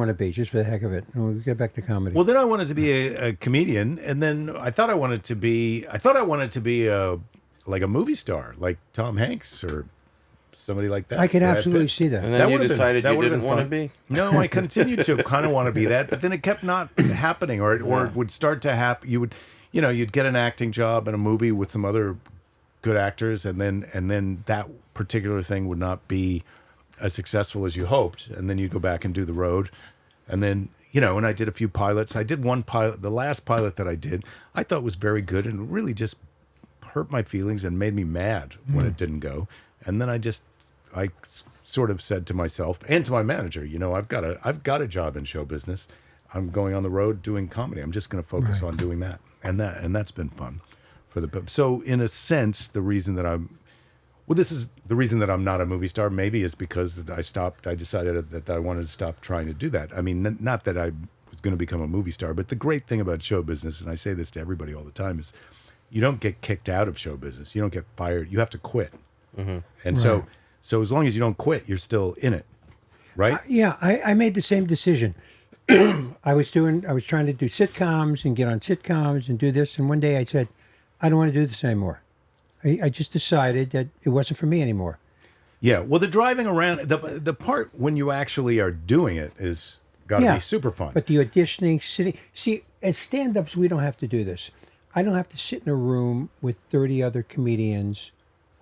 Want to be just for the heck of it. And we'll get back to comedy. Well, then I wanted to be a comedian, and then I thought I wanted to be like a movie star, like Tom Hanks or somebody like that. I could Brad absolutely Pitt. see that. And then you would've decided that you would've didn't been want to fun. be? No, I continued to kind of want to be that, but then it kept not happening, or it would start to happen. You'd get an acting job in a movie with some other good actors, and then that particular thing would not be as successful as you hoped, and then you go back and do the road, and then and I did a few pilots. I did one pilot. The last pilot that I did, I thought was very good, and it really just hurt my feelings and made me mad when it didn't go. And then I sort of said to myself and to my manager, I've got a job in show business. I'm going on the road doing comedy. I'm just going to focus on doing that, and that's been fun for the. So in a sense, the reason that this is the reason that I'm not a movie star. Maybe is because I decided that I wanted to stop trying to do that. I mean, not that I was going to become a movie star, but the great thing about show business, and I say this to everybody all the time, is you don't get kicked out of show business. You don't get fired. You have to quit. Mm-hmm. And so as long as you don't quit, you're still in it, right? I made the same decision. I was trying to do sitcoms and get on sitcoms and do this. And one day I said, I don't want to do this anymore. I just decided that it wasn't for me anymore. Yeah. Well, the driving around, the part when you actually are doing it is got to be super fun. But the auditioning, sitting, see, as stand-ups, we don't have to do this. I don't have to sit in a room with 30 other comedians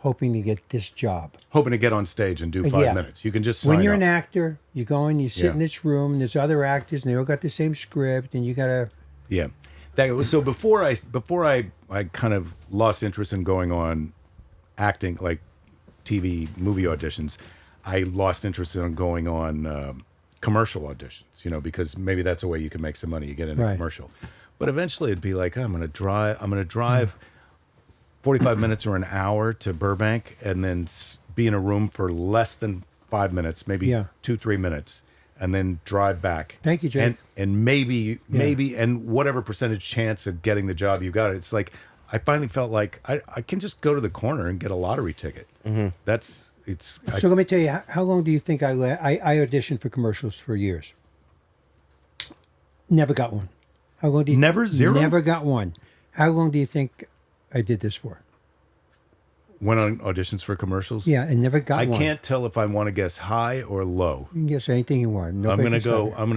hoping to get this job. Hoping to get on stage and do 5 minutes. You can just sign when you're up. an actor, you go and you sit in this room, and there's other actors, and they all got the same script, and you got to... Yeah. So before I kind of lost interest in going on acting, like TV, movie auditions, I lost interest in going on commercial auditions, because maybe that's a way you can make some money. You get in a commercial. But eventually it'd be like, I'm going to drive 45 minutes or an hour to Burbank and then be in a room for less than 5 minutes, maybe 2-3 minutes, and then drive back. Thank you, Jay. And maybe, and whatever percentage chance of getting the job you got, it's like, I finally felt like I can just go to the corner and get a lottery ticket. Mm-hmm. So let me tell you, how long do you think I auditioned for commercials for years? Never got one. How long do you Never? Zero? Never got one. How long do you think I did this for? Went on auditions for commercials? Yeah, and never got one. I can't tell if I want to guess high or low. You can guess anything you want. I'm going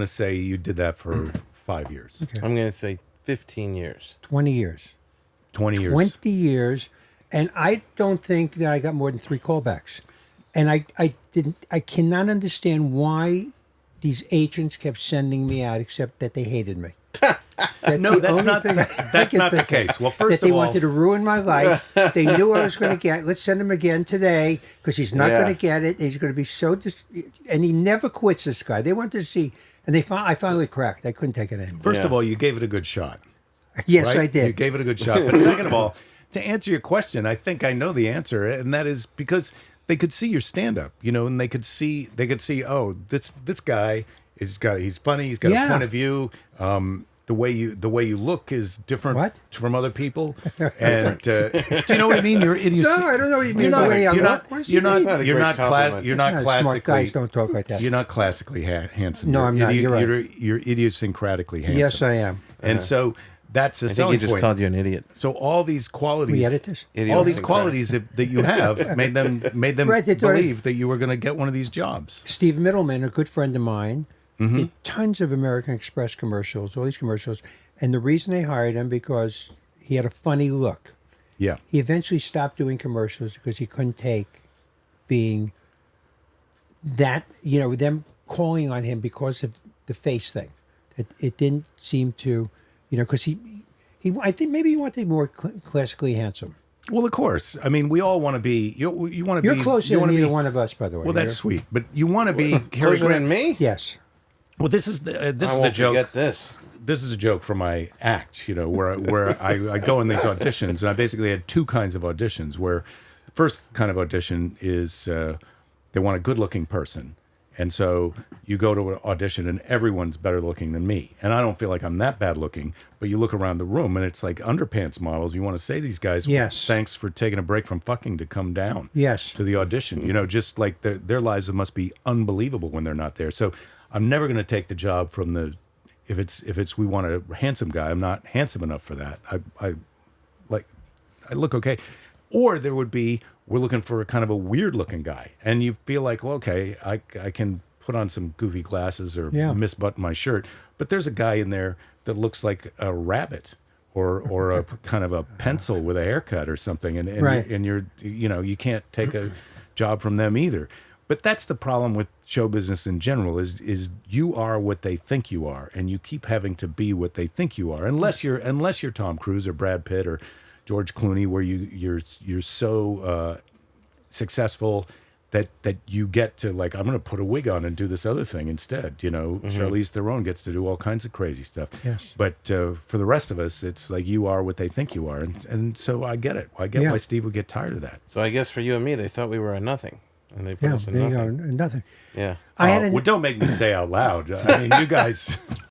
to say you did that for 5 years. Okay. I'm going to say 15 years. 20 years. 20 years. 20 years. And I don't think that I got more than 3 callbacks. And I cannot understand why these agents kept sending me out, except that they hated me. No, that's not the case. Well, first they of all, wanted to ruin my life. They knew I was going to get. Let's send him again today because he's not going to get it. He's going to be so. And he never quits. This guy. They wanted to see, and I finally cracked. I couldn't take it anymore. First of all, you gave it a good shot. Yes, right? I did. You gave it a good shot. But second of all, to answer your question, I think I know the answer, and that is because they could see your stand-up, and they could see, oh, this guy he's funny, he's got a point of view. The way you look is different from other people. And do you know what I mean? You're No, I don't know what you mean. The way I look. You're not classically. Smart guys don't talk like that. You're not classically handsome. No, I'm not. You're right. You're idiosyncratically handsome. Yes, I am. And so that's a selling I think he just called you an idiot. So all these qualities, we edit this? all these qualities that you have made them believe that you were going to get one of these jobs. Steve Middleman, a good friend of mine, did tons of American Express commercials, all these commercials, and the reason they hired him because he had a funny look. Yeah. He eventually stopped doing commercials because he couldn't take being that, them calling on him because of the face thing. It didn't seem to, because I think maybe he wanted to be more classically handsome. Well, of course. I mean, we all want to be. You want to be. You're closer than either one of us, by the way. Well, that's sweet. But you want to be Cary Closer than me? Yes. Well, this is a joke. Forget this. This is a joke from my act, where I go in these auditions, and I basically had 2 kinds of auditions. Where the first kind of audition is they want a good-looking person, and so you go to an audition, and everyone's better looking than me, and I don't feel like I'm that bad looking. But you look around the room, and it's like underpants models. You want to say these guys, yes, thanks for taking a break from fucking to come down, yes, to the audition. Just like their lives must be unbelievable when they're not there. So I'm never going to take the job from the if it's we want a handsome guy. I'm not handsome enough for that. I look okay. Or there would be, we're looking for a kind of a weird looking guy. And you feel like, well, okay, I can put on some goofy glasses or Yeah. misbutton my shirt. But there's a guy in there that looks like a rabbit or a kind of a pencil with a haircut or something. And Right. you're, you can't take a job from them either. But that's the problem with show business in general is you are what they think you are, and you keep having to be what they think you are, unless you're Tom Cruise or Brad Pitt or George Clooney, where you're so successful that you get to, like, I'm going to put a wig on and do this other thing instead. Charlize Theron gets to do all kinds of crazy stuff. Yes. But for the rest of us, it's like you are what they think you are, and so I get it. I get Yeah. why Steve would get tired of that. So I guess for you and me, they thought we were a nothing, and they put Yeah, us in there you go. nothing. Nothing. Yeah. I had Well, don't make me say out loud. I mean, you guys.